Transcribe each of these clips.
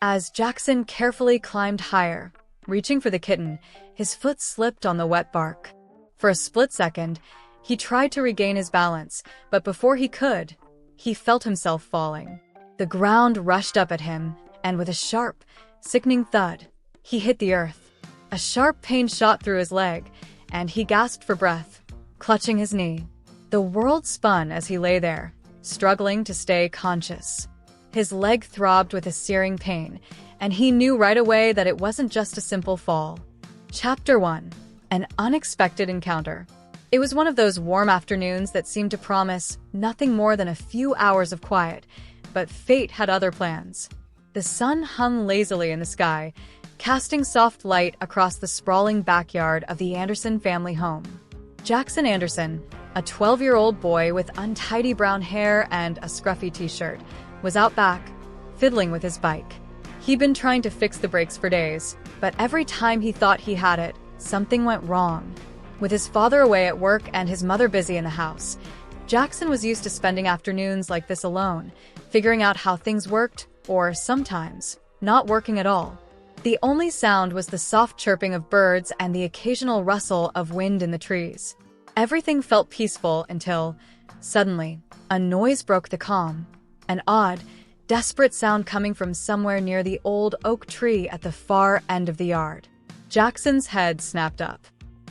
As Jackson carefully climbed higher, reaching for the kitten, his foot slipped on the wet bark. For a split second, he tried to regain his balance, but before he could, he felt himself falling. The ground rushed up at him, and with a sharp, sickening thud, he hit the earth. A sharp pain shot through his leg, and he gasped for breath, clutching his knee. The world spun as he lay there, struggling to stay conscious. His leg throbbed with a searing pain, and he knew right away that it wasn't just a simple fall. Chapter 1. An Unexpected Encounter. It was one of those warm afternoons that seemed to promise nothing more than a few hours of quiet, but fate had other plans. The sun hung lazily in the sky, casting soft light across the sprawling backyard of the Anderson family home. Jackson Anderson, a 12-year-old boy with untidy brown hair and a scruffy t-shirt, was out back, fiddling with his bike. He'd been trying to fix the brakes for days, but every time he thought he had it, something went wrong. With his father away at work and his mother busy in the house, Jackson was used to spending afternoons like this alone, figuring out how things worked, or sometimes, not working at all. The only sound was the soft chirping of birds and the occasional rustle of wind in the trees. Everything felt peaceful until, suddenly, a noise broke the calm. An odd, desperate sound coming from somewhere near the old oak tree at the far end of the yard. Jackson's head snapped up.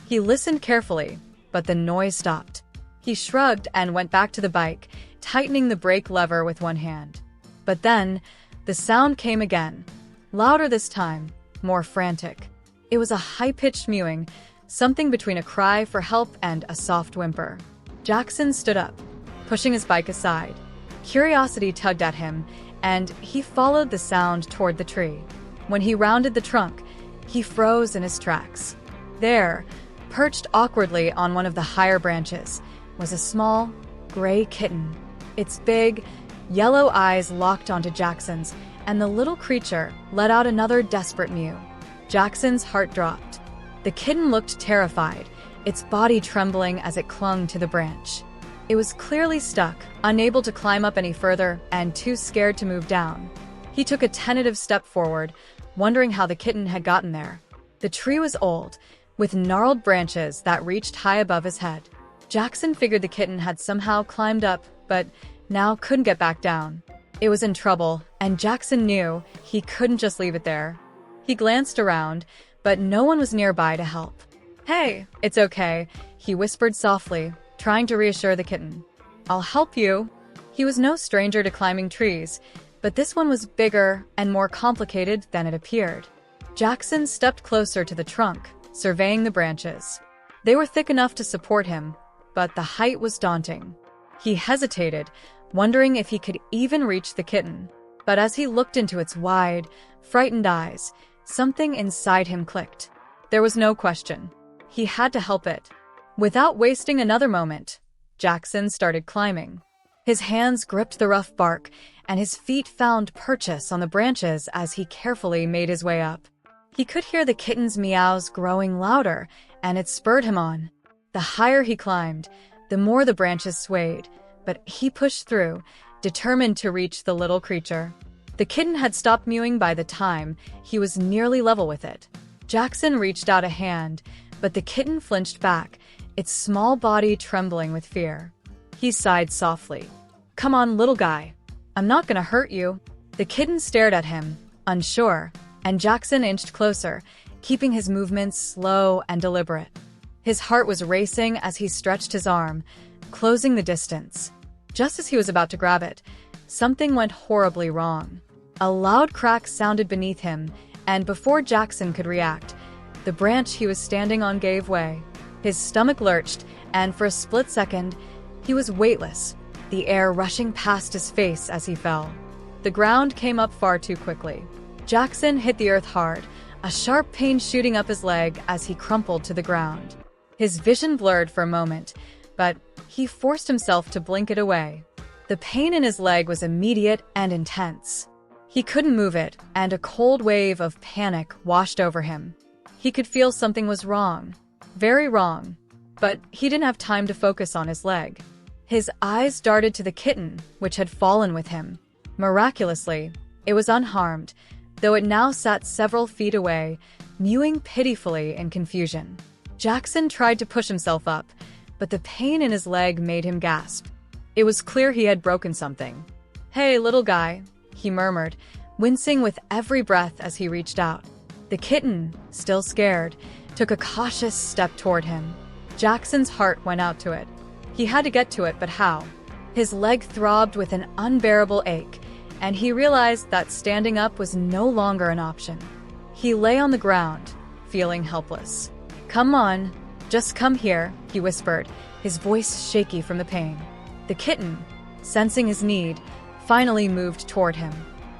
He listened carefully, but the noise stopped. He shrugged and went back to the bike, tightening the brake lever with one hand. But then, the sound came again. Louder this time, more frantic. It was a high-pitched mewing, something between a cry for help and a soft whimper. Jackson stood up, pushing his bike aside. Curiosity tugged at him, and he followed the sound toward the tree. When he rounded the trunk, he froze in his tracks. There, perched awkwardly on one of the higher branches, was a small, gray kitten. Its big, yellow eyes locked onto Jackson's, and the little creature let out another desperate mew. Jackson's heart dropped. The kitten looked terrified, its body trembling as it clung to the branch. It was clearly stuck, unable to climb up any further, and too scared to move down. He took a tentative step forward, wondering how the kitten had gotten there. The tree was old, with gnarled branches that reached high above his head. Jackson figured the kitten had somehow climbed up, but now couldn't get back down. It was in trouble, and Jackson knew he couldn't just leave it there. He glanced around, but no one was nearby to help. "Hey, it's okay," he whispered softly, trying to reassure the kitten. "I'll help you." He was no stranger to climbing trees, but this one was bigger and more complicated than it appeared. Jackson stepped closer to the trunk, surveying the branches. They were thick enough to support him, but the height was daunting. He hesitated, wondering if he could even reach the kitten. But as he looked into its wide, frightened eyes, something inside him clicked. There was no question. He had to help it. Without wasting another moment, Jackson started climbing. His hands gripped the rough bark, and his feet found purchase on the branches as he carefully made his way up. He could hear the kitten's meows growing louder, and it spurred him on. The higher he climbed, the more the branches swayed, but he pushed through, determined to reach the little creature. The kitten had stopped mewing by the time he was nearly level with it. Jackson reached out a hand, but the kitten flinched back, its small body trembling with fear. He sighed softly. "Come on, little guy. I'm not gonna hurt you." The kitten stared at him, unsure, and Jackson inched closer, keeping his movements slow and deliberate. His heart was racing as he stretched his arm, closing the distance. Just as he was about to grab it, something went horribly wrong. A loud crack sounded beneath him, and before Jackson could react, the branch he was standing on gave way. His stomach lurched, and for a split second, he was weightless, the air rushing past his face as he fell. The ground came up far too quickly. Jackson hit the earth hard, a sharp pain shooting up his leg as he crumpled to the ground. His vision blurred for a moment, but he forced himself to blink it away. The pain in his leg was immediate and intense. He couldn't move it, and a cold wave of panic washed over him. He could feel something was wrong. Very wrong. But he didn't have time to focus on his leg. His eyes darted to the kitten, which had fallen with him. Miraculously, it was unharmed, though it now sat several feet away, mewing pitifully in confusion. Jackson tried to push himself up, but the pain in his leg made him gasp. It was clear he had broken something. "Hey, little guy," he murmured, wincing with every breath as he reached out. The kitten, still scared, took a cautious step toward him. Jackson's heart went out to it. He had to get to it, but how? His leg throbbed with an unbearable ache, and he realized that standing up was no longer an option. He lay on the ground, feeling helpless. "Come on, just come here," he whispered, his voice shaky from the pain. The kitten, sensing his need, finally moved toward him.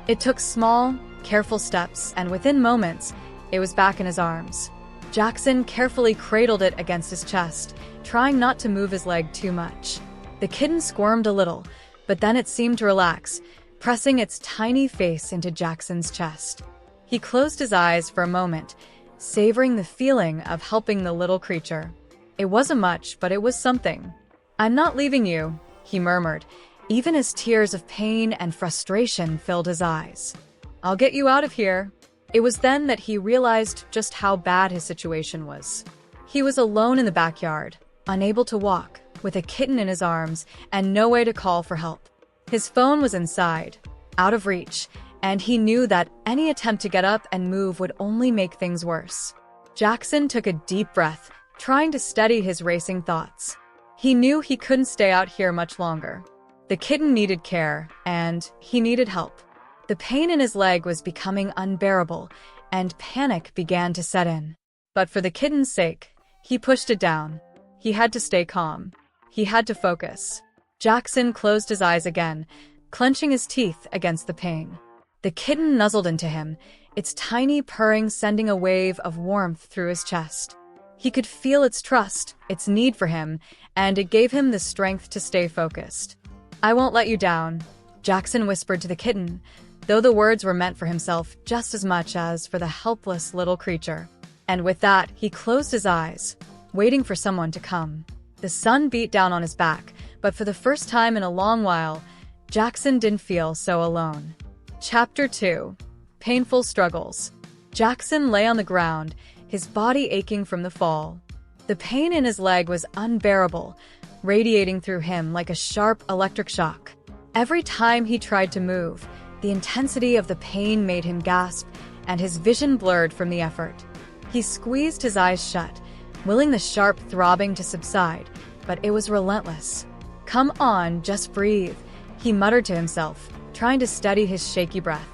It took small, careful steps, and within moments, it was back in his arms. Jackson carefully cradled it against his chest, trying not to move his leg too much. The kitten squirmed a little, but then it seemed to relax, pressing its tiny face into Jackson's chest. He closed his eyes for a moment, savoring the feeling of helping the little creature. It wasn't much, but it was something. "I'm not leaving you," he murmured, even as tears of pain and frustration filled his eyes. "I'll get you out of here." It was then that he realized just how bad his situation was. He was alone in the backyard, unable to walk, with a kitten in his arms and no way to call for help. His phone was inside, out of reach, and he knew that any attempt to get up and move would only make things worse. Jackson took a deep breath, trying to steady his racing thoughts. He knew he couldn't stay out here much longer. The kitten needed care, and he needed help. The pain in his leg was becoming unbearable, and panic began to set in. But for the kitten's sake, he pushed it down. He had to stay calm. He had to focus. Jackson closed his eyes again, clenching his teeth against the pain. The kitten nuzzled into him, its tiny purring sending a wave of warmth through his chest. He could feel its trust, its need for him, and it gave him the strength to stay focused. "I won't let you down," Jackson whispered to the kitten, though the words were meant for himself just as much as for the helpless little creature. And with that, he closed his eyes, waiting for someone to come. The sun beat down on his back, but for the first time in a long while, Jackson didn't feel so alone. Chapter 2. Painful Struggles. Jackson lay on the ground, his body aching from the fall. The pain in his leg was unbearable, radiating through him like a sharp electric shock. Every time he tried to move, the intensity of the pain made him gasp, and his vision blurred from the effort. He squeezed his eyes shut, willing the sharp throbbing to subside, but it was relentless. "Come on, just breathe," he muttered to himself, trying to steady his shaky breath.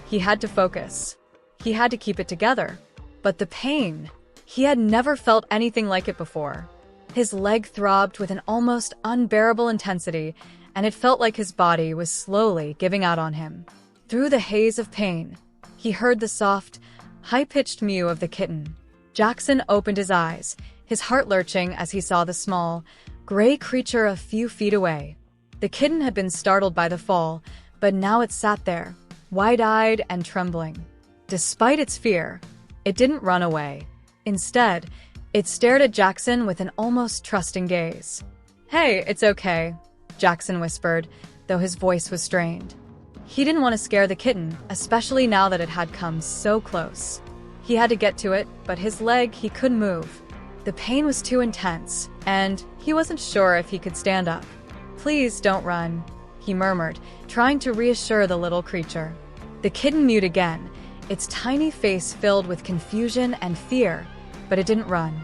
He had to focus. He had to keep it together. But the pain, he had never felt anything like it before. His leg throbbed with an almost unbearable intensity, and it felt like his body was slowly giving out on him. Through the haze of pain, he heard the soft, high-pitched mew of the kitten. Jackson opened his eyes, his heart lurching as he saw the small, gray creature a few feet away. The kitten had been startled by the fall, but now it sat there, wide-eyed and trembling. Despite its fear, it didn't run away. Instead, it stared at Jackson with an almost trusting gaze. "Hey, it's okay," Jackson whispered, though his voice was strained. He didn't want to scare the kitten, especially now that it had come so close. He had to get to it, but his leg he couldn't move. The pain was too intense, and he wasn't sure if he could stand up. "Please don't run," he murmured, trying to reassure the little creature. The kitten mewed again, its tiny face filled with confusion and fear, but it didn't run.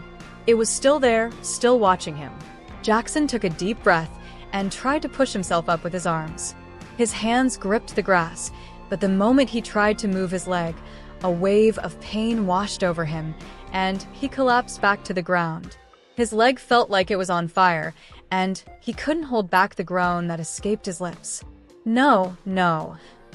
It was still there, still watching him. Jackson took a deep breath and tried to push himself up with his arms. His hands gripped the grass, but the moment he tried to move his leg, a wave of pain washed over him, and he collapsed back to the ground. His leg felt like it was on fire, and he couldn't hold back the groan that escaped his lips. No,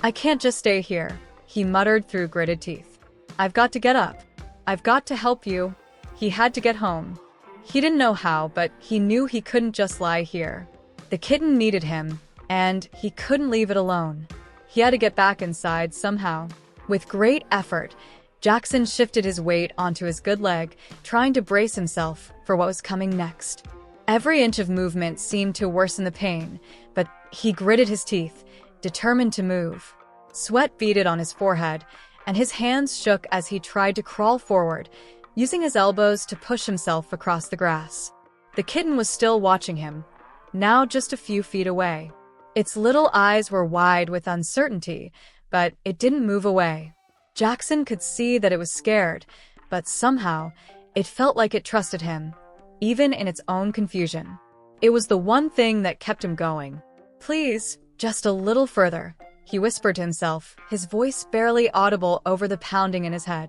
I can't just stay here," he muttered through gritted teeth. "I've got to get up. I've got to help you." He had to get home. He didn't know how, but he knew he couldn't just lie here. The kitten needed him, and he couldn't leave it alone. He had to get back inside somehow. With great effort, Jackson shifted his weight onto his good leg, trying to brace himself for what was coming next. Every inch of movement seemed to worsen the pain, but he gritted his teeth, determined to move. Sweat beaded on his forehead, and his hands shook as he tried to crawl forward, using his elbows to push himself across the grass. The kitten was still watching him, now just a few feet away. Its little eyes were wide with uncertainty, but it didn't move away. Jackson could see that it was scared, but somehow, it felt like it trusted him, even in its own confusion. It was the one thing that kept him going. "Please, just a little further," he whispered to himself, his voice barely audible over the pounding in his head.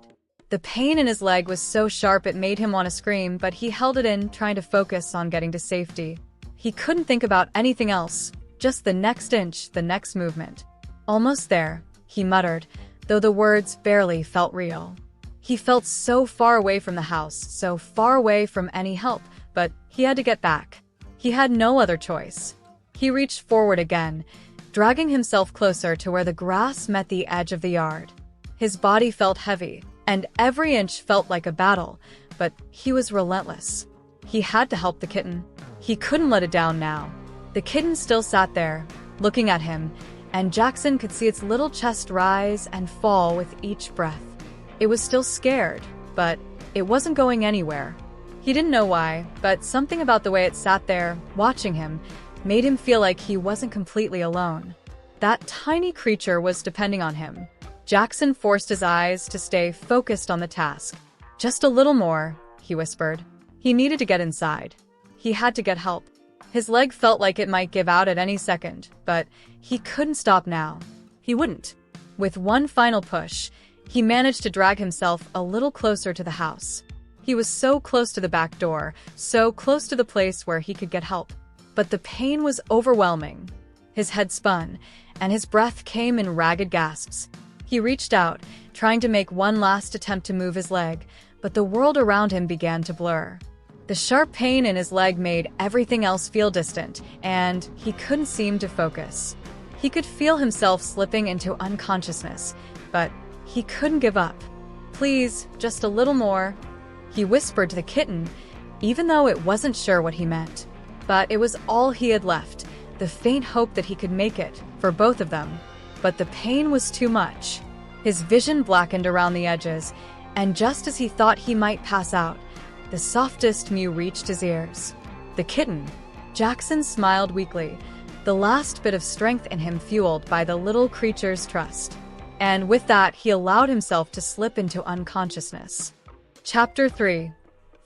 The pain in his leg was so sharp it made him want to scream, but he held it in, trying to focus on getting to safety. He couldn't think about anything else, just the next inch, the next movement. "Almost there," he muttered, though the words barely felt real. He felt so far away from the house, so far away from any help, but he had to get back. He had no other choice. He reached forward again, dragging himself closer to where the grass met the edge of the yard. His body felt heavy, and every inch felt like a battle, but he was relentless. He had to help the kitten. He couldn't let it down now. The kitten still sat there, looking at him, and Jackson could see its little chest rise and fall with each breath. It was still scared, but it wasn't going anywhere. He didn't know why, but something about the way it sat there, watching him, made him feel like he wasn't completely alone. That tiny creature was depending on him. Jackson forced his eyes to stay focused on the task. "Just a little more," he whispered. He needed to get inside. He had to get help. His leg felt like it might give out at any second, but he couldn't stop now. He wouldn't. With one final push, he managed to drag himself a little closer to the house. He was so close to the back door, so close to the place where he could get help. But the pain was overwhelming. His head spun, and his breath came in ragged gasps. He reached out, trying to make one last attempt to move his leg, but the world around him began to blur. The sharp pain in his leg made everything else feel distant, and he couldn't seem to focus. He could feel himself slipping into unconsciousness, but he couldn't give up. "Please, just a little more," he whispered to the kitten, even though it wasn't sure what he meant. But it was all he had left, the faint hope that he could make it, for both of them. But the pain was too much. His vision blackened around the edges, and just as he thought he might pass out, the softest mew reached his ears. The kitten. Jackson smiled weakly, the last bit of strength in him fueled by the little creature's trust. And with that, he allowed himself to slip into unconsciousness. Chapter 3.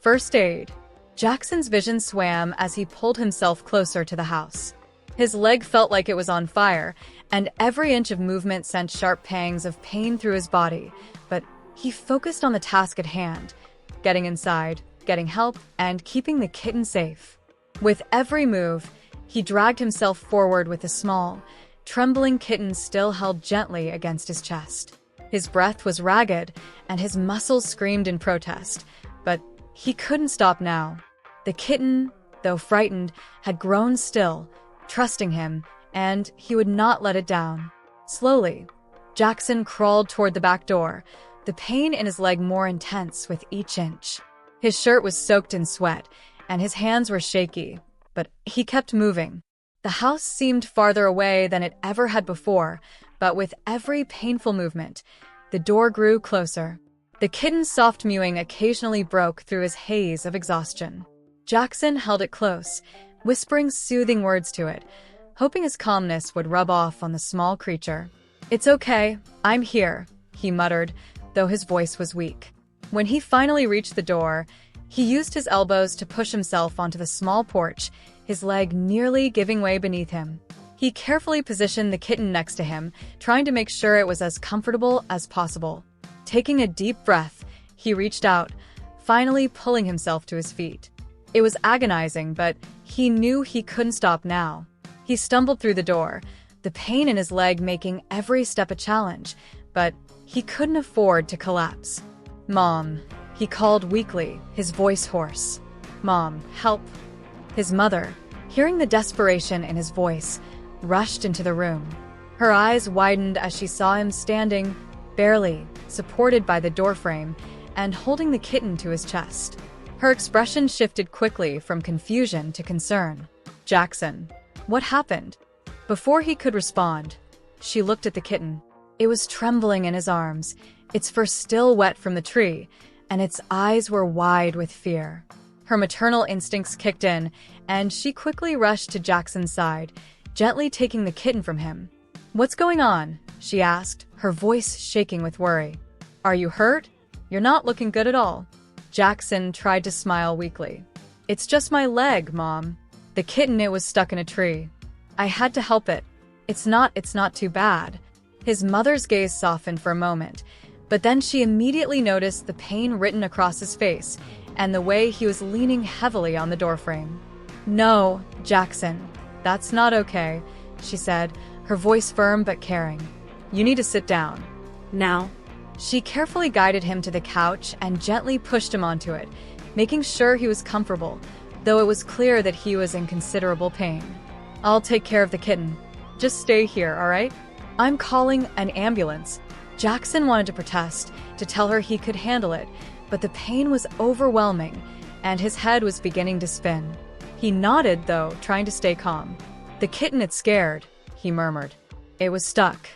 First Aid. Jackson's vision swam as he pulled himself closer to the house. His leg felt like it was on fire, and every inch of movement sent sharp pangs of pain through his body, but he focused on the task at hand, getting inside, getting help, and keeping the kitten safe. With every move, he dragged himself forward with the small, trembling kitten still held gently against his chest. His breath was ragged, and his muscles screamed in protest, but he couldn't stop now. The kitten, though frightened, had grown still, trusting him, and he would not let it down. Slowly, Jackson crawled toward the back door, the pain in his leg more intense with each inch. His shirt was soaked in sweat, and his hands were shaky, but he kept moving. The house seemed farther away than it ever had before, but with every painful movement, the door grew closer. The kitten's soft mewing occasionally broke through his haze of exhaustion. Jackson held it close, whispering soothing words to it, hoping his calmness would rub off on the small creature. "It's okay, I'm here," he muttered, though his voice was weak. When he finally reached the door, he used his elbows to push himself onto the small porch, his leg nearly giving way beneath him. He carefully positioned the kitten next to him, trying to make sure it was as comfortable as possible. Taking a deep breath, he reached out, finally pulling himself to his feet. It was agonizing, but he knew he couldn't stop now. He stumbled through the door, the pain in his leg making every step a challenge, but he couldn't afford to collapse. "Mom," he called weakly, his voice hoarse. "Mom, help." His mother, hearing the desperation in his voice, rushed into the room. Her eyes widened as she saw him standing, barely, supported by the doorframe, and holding the kitten to his chest. Her expression shifted quickly from confusion to concern. "Jackson, what happened?" Before he could respond, she looked at the kitten. It was trembling in his arms, its fur still wet from the tree, and its eyes were wide with fear. Her maternal instincts kicked in, and she quickly rushed to Jackson's side, gently taking the kitten from him. "What's going on?" she asked, her voice shaking with worry. "Are you hurt? You're not looking good at all." Jackson tried to smile weakly. "It's just my leg, Mom. The kitten, it was stuck in a tree. I had to help it. It's not too bad." His mother's gaze softened for a moment, but then she immediately noticed the pain written across his face and the way he was leaning heavily on the doorframe. "No, Jackson, that's not okay," she said, her voice firm but caring. "You need to sit down." Now? She carefully guided him to the couch and gently pushed him onto it, making sure he was comfortable, though it was clear that he was in considerable pain. "I'll take care of the kitten. Just stay here, all right? I'm calling an ambulance." Jackson wanted to protest, to tell her he could handle it, but the pain was overwhelming, and his head was beginning to spin. He nodded, though, trying to stay calm. "The kitten, it's scared," he murmured. "It was stuck.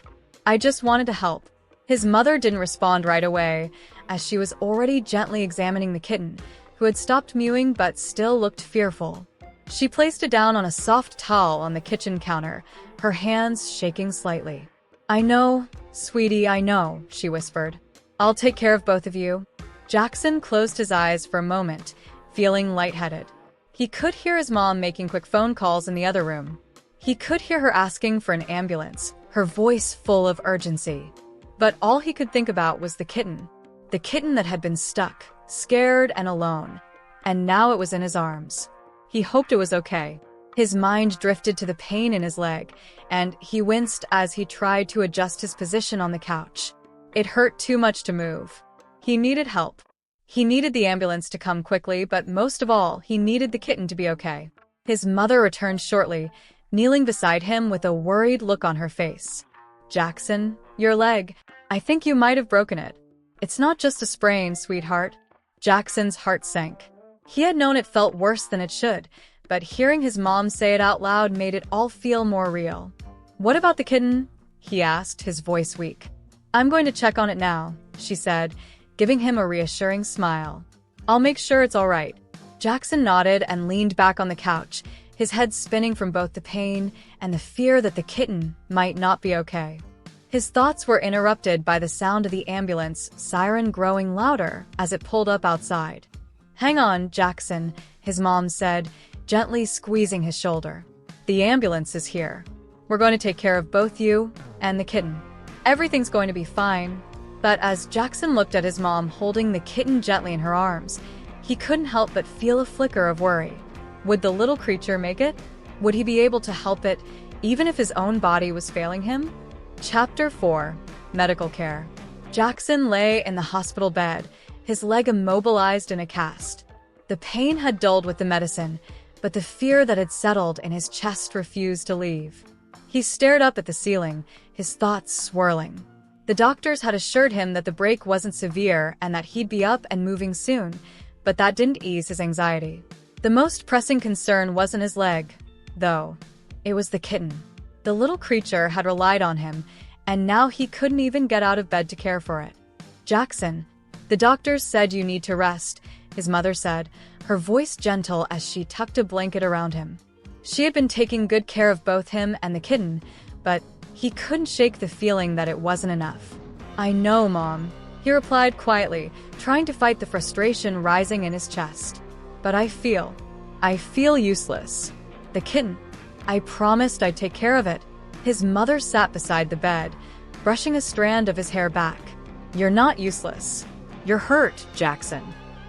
I just wanted to help." His mother didn't respond right away, as she was already gently examining the kitten, who had stopped mewing but still looked fearful. She placed it down on a soft towel on the kitchen counter, her hands shaking slightly. "I know, sweetie, I know," she whispered. "I'll take care of both of you." Jackson closed his eyes for a moment, feeling lightheaded. He could hear his mom making quick phone calls in the other room. He could hear her asking for an ambulance, her voice full of urgency. But all he could think about was the kitten that had been stuck, scared and alone, and now it was in his arms. He hoped it was okay. His mind drifted to the pain in his leg, and he winced as he tried to adjust his position on the couch. It hurt too much to move. He needed help. He needed the ambulance to come quickly, but most of all, he needed the kitten to be okay. His mother returned shortly, kneeling beside him with a worried look on her face. "Jackson, your leg. I think you might have broken it." "It's not just a sprain, sweetheart." Jackson's heart sank. He had known it felt worse than it should, but hearing his mom say it out loud made it all feel more real. "What about the kitten?" he asked, his voice weak. "I'm going to check on it now," she said, giving him a reassuring smile. "I'll make sure it's all right." Jackson nodded and leaned back on the couch, his head spinning from both the pain and the fear that the kitten might not be okay. His thoughts were interrupted by the sound of the ambulance siren growing louder as it pulled up outside. "Hang on, Jackson," his mom said, gently squeezing his shoulder. "The ambulance is here. We're going to take care of both you and the kitten. Everything's going to be fine." But as Jackson looked at his mom holding the kitten gently in her arms, he couldn't help but feel a flicker of worry. Would the little creature make it? Would he be able to help it, even if his own body was failing him? Chapter 4. Medical Care. Jackson lay in the hospital bed, his leg immobilized in a cast. The pain had dulled with the medicine, but the fear that had settled in his chest refused to leave. He stared up at the ceiling, his thoughts swirling. The doctors had assured him that the break wasn't severe and that he'd be up and moving soon, but that didn't ease his anxiety. The most pressing concern wasn't his leg, though. It was the kitten. The little creature had relied on him, and now he couldn't even get out of bed to care for it. "Jackson, the doctors said you need to rest," his mother said, her voice gentle as she tucked a blanket around him. She had been taking good care of both him and the kitten, but he couldn't shake the feeling that it wasn't enough. "I know, Mom," he replied quietly, trying to fight the frustration rising in his chest. "But I feel useless. The kitten, I promised I'd take care of it." His mother sat beside the bed, brushing a strand of his hair back. "You're not useless. You're hurt, Jackson.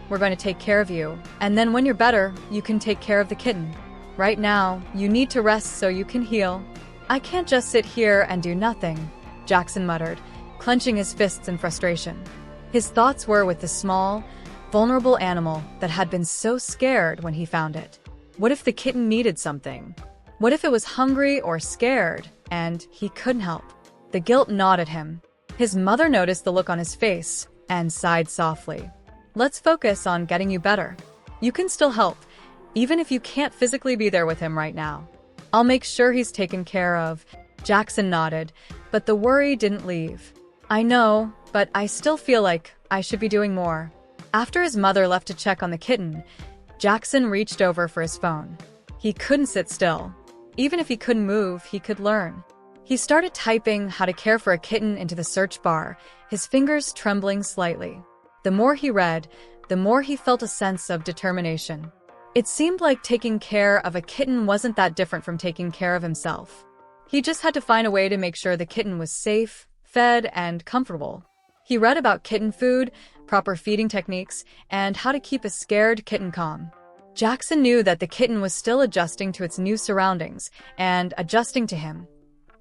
We're going to take care of you, and then when you're better, you can take care of the kitten. Right now, you need to rest so you can heal." "I can't just sit here and do nothing," Jackson muttered, clenching his fists in frustration. His thoughts were with the small, vulnerable animal that had been so scared when he found it. What if the kitten needed something? What if it was hungry or scared, and he couldn't help? The guilt gnawed at him. His mother noticed the look on his face and sighed softly. "Let's focus on getting you better. You can still help, even if you can't physically be there with him right now. I'll make sure he's taken care of." Jackson nodded, But the worry didn't leave. I know, but I still feel like I should be doing more. After his mother left to check on the kitten, Jackson reached over for his phone. He couldn't sit still. Even if he couldn't move, he could learn. He started typing how to care for a kitten into the search bar, his fingers trembling slightly. The more he read, the more he felt a sense of determination. It seemed like taking care of a kitten wasn't that different from taking care of himself. He just had to find a way to make sure the kitten was safe, fed, and comfortable. He read about kitten food, proper feeding techniques, and how to keep a scared kitten calm. Jackson knew that the kitten was still adjusting to its new surroundings and adjusting to him,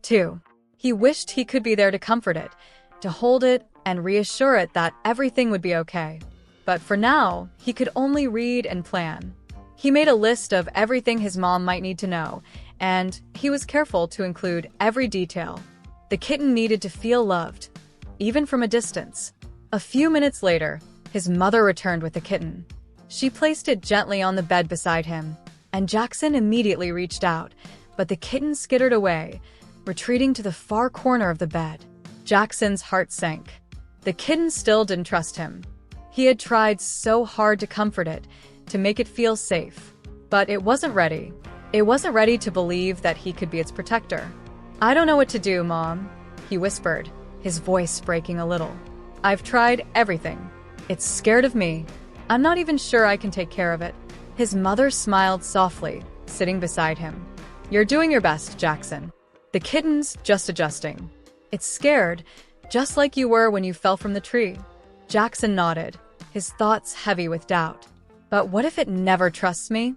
too. He wished he could be there to comfort it, to hold it and reassure it that everything would be okay. But for now, he could only read and plan. He made a list of everything his mom might need to know, and he was careful to include every detail. The kitten needed to feel loved, even from a distance. A few minutes later, his mother returned with the kitten. She placed it gently on the bed beside him, and Jackson immediately reached out, but the kitten skittered away, retreating to the far corner of the bed. Jackson's heart sank. The kitten still didn't trust him. He had tried so hard to comfort it, to make it feel safe. But it wasn't ready. It wasn't ready to believe that he could be its protector. "I don't know what to do, Mom," he whispered, his voice breaking a little. "I've tried everything. It's scared of me. I'm not even sure I can take care of it." His mother smiled softly, sitting beside him. "You're doing your best, Jackson. The kitten's just adjusting. It's scared, just like you were when you fell from the tree." Jackson nodded, his thoughts heavy with doubt. "But what if it never trusts me?"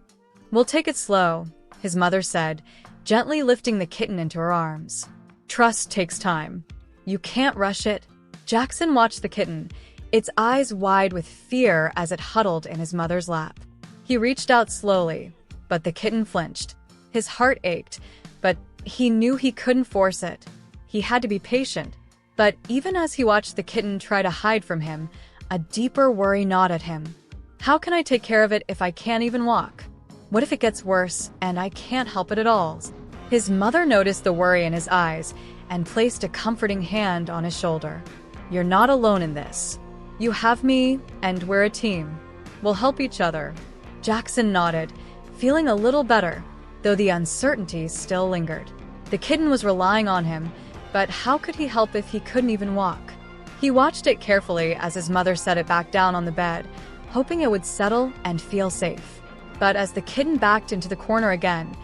"We'll take it slow," his mother said, gently lifting the kitten into her arms. "Trust takes time. You can't rush it." Jackson watched the kitten, its eyes wide with fear as it huddled in his mother's lap. He reached out slowly, but the kitten flinched. His heart ached, but he knew he couldn't force it. He had to be patient. But even as he watched the kitten try to hide from him, a deeper worry gnawed at him. How can I take care of it if I can't even walk? What if it gets worse and I can't help it at all? His mother noticed the worry in his eyes and placed a comforting hand on his shoulder. "You're not alone in this. You have me, and we're a team. We'll help each other." Jackson nodded, feeling a little better, though the uncertainty still lingered. The kitten was relying on him, but how could he help if he couldn't even walk? He watched it carefully as his mother set it back down on the bed, hoping it would settle and feel safe. But as the kitten backed into the corner again,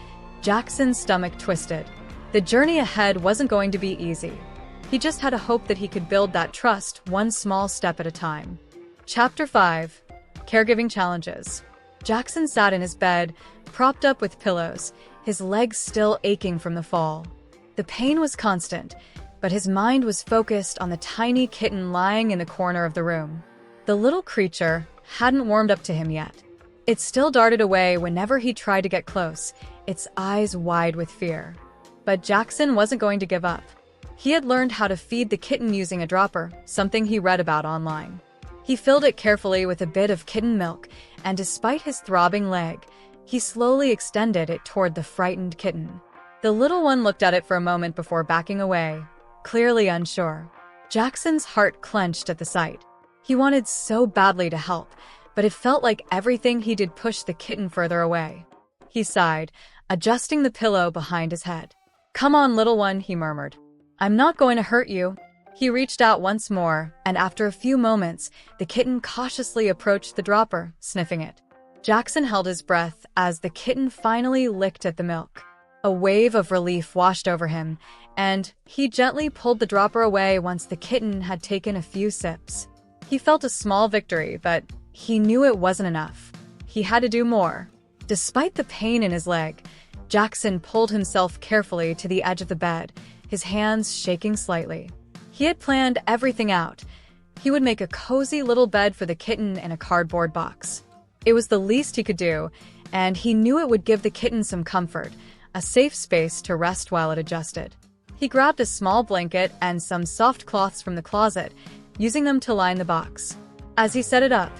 Jackson's stomach twisted. The journey ahead wasn't going to be easy. He just had to hope that he could build that trust one small step at a time. Chapter 5. Caregiving Challenges. Jackson sat in his bed, propped up with pillows, his legs still aching from the fall. The pain was constant, but his mind was focused on the tiny kitten lying in the corner of the room. The little creature hadn't warmed up to him yet. It still darted away whenever he tried to get close, its eyes wide with fear. But Jackson wasn't going to give up. He had learned how to feed the kitten using a dropper, something he read about online. He filled it carefully with a bit of kitten milk, and despite his throbbing leg, he slowly extended it toward the frightened kitten. The little one looked at it for a moment before backing away, clearly unsure. Jackson's heart clenched at the sight. He wanted so badly to help, but it felt like everything he did pushed the kitten further away. He sighed, adjusting the pillow behind his head. "Come on, little one," he murmured. "I'm not going to hurt you." He reached out once more, and after a few moments, the kitten cautiously approached the dropper, sniffing it. Jackson held his breath as the kitten finally licked at the milk. A wave of relief washed over him, and he gently pulled the dropper away once the kitten had taken a few sips. He felt a small victory, but he knew it wasn't enough. He had to do more. Despite the pain in his leg, Jackson pulled himself carefully to the edge of the bed, his hands shaking slightly. He had planned everything out. He would make a cozy little bed for the kitten in a cardboard box. It was the least he could do, and he knew it would give the kitten some comfort, a safe space to rest while it adjusted. He grabbed a small blanket and some soft cloths from the closet, using them to line the box. As he set it up,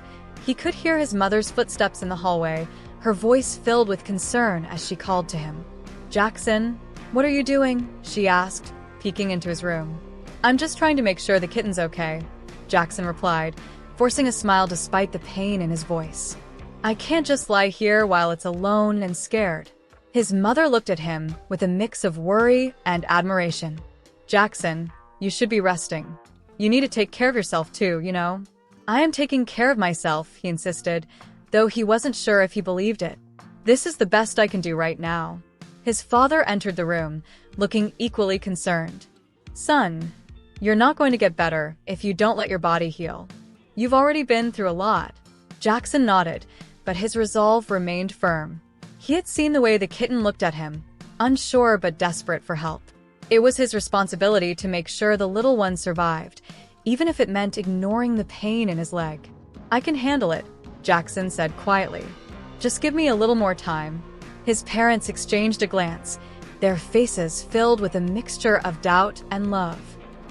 he could hear his mother's footsteps in the hallway, her voice filled with concern as she called to him. "Jackson, what are you doing?" she asked, peeking into his room. "I'm just trying to make sure the kitten's okay," Jackson replied, forcing a smile despite the pain in his voice. "I can't just lie here while it's alone and scared." His mother looked at him with a mix of worry and admiration. "Jackson, you should be resting. You need to take care of yourself too, you know?" "I am taking care of myself," he insisted, though he wasn't sure if he believed it. "This is the best I can do right now." His father entered the room, looking equally concerned. "Son, you're not going to get better if you don't let your body heal. You've already been through a lot." Jackson nodded, but his resolve remained firm. He had seen the way the kitten looked at him, unsure but desperate for help. It was his responsibility to make sure the little one survived, even if it meant ignoring the pain in his leg. "I can handle it," Jackson said quietly. "Just give me a little more time." His parents exchanged a glance, their faces filled with a mixture of doubt and love.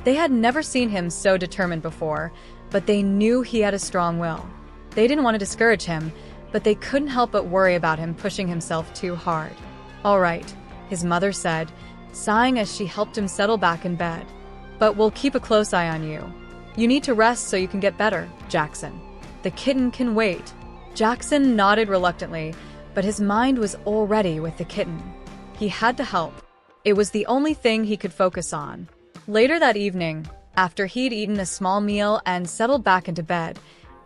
They had never seen him so determined before, but they knew he had a strong will. They didn't want to discourage him, but they couldn't help but worry about him pushing himself too hard. "All right," his mother said, sighing as she helped him settle back in bed. "But we'll keep a close eye on you. You need to rest so you can get better, Jackson. The kitten can wait." Jackson nodded reluctantly, but his mind was already with the kitten. He had to help. It was the only thing he could focus on. Later that evening, after he'd eaten a small meal and settled back into bed,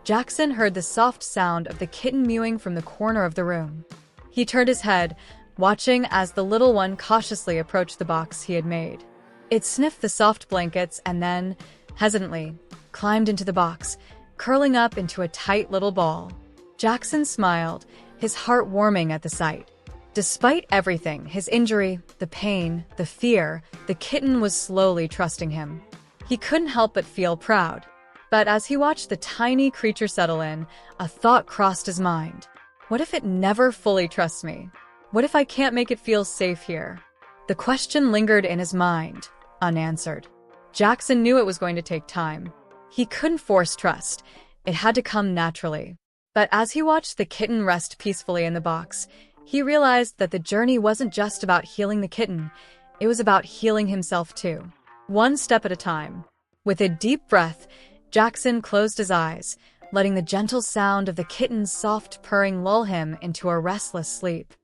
Jackson heard the soft sound of the kitten mewing from the corner of the room. He turned his head, watching as the little one cautiously approached the box he had made. It sniffed the soft blankets and then, hesitantly, climbed into the box, curling up into a tight little ball. Jackson smiled, his heart warming at the sight. Despite everything, his injury, the pain, the fear, the kitten was slowly trusting him. He couldn't help but feel proud. But as he watched the tiny creature settle in, a thought crossed his mind. What if it never fully trusts me? What if I can't make it feel safe here? The question lingered in his mind, unanswered. Jackson knew it was going to take time. He couldn't force trust. It had to come naturally. But as he watched the kitten rest peacefully in the box, he realized that the journey wasn't just about healing the kitten. It was about healing himself too. One step at a time. With a deep breath, Jackson closed his eyes, letting the gentle sound of the kitten's soft purring lull him into a restless sleep.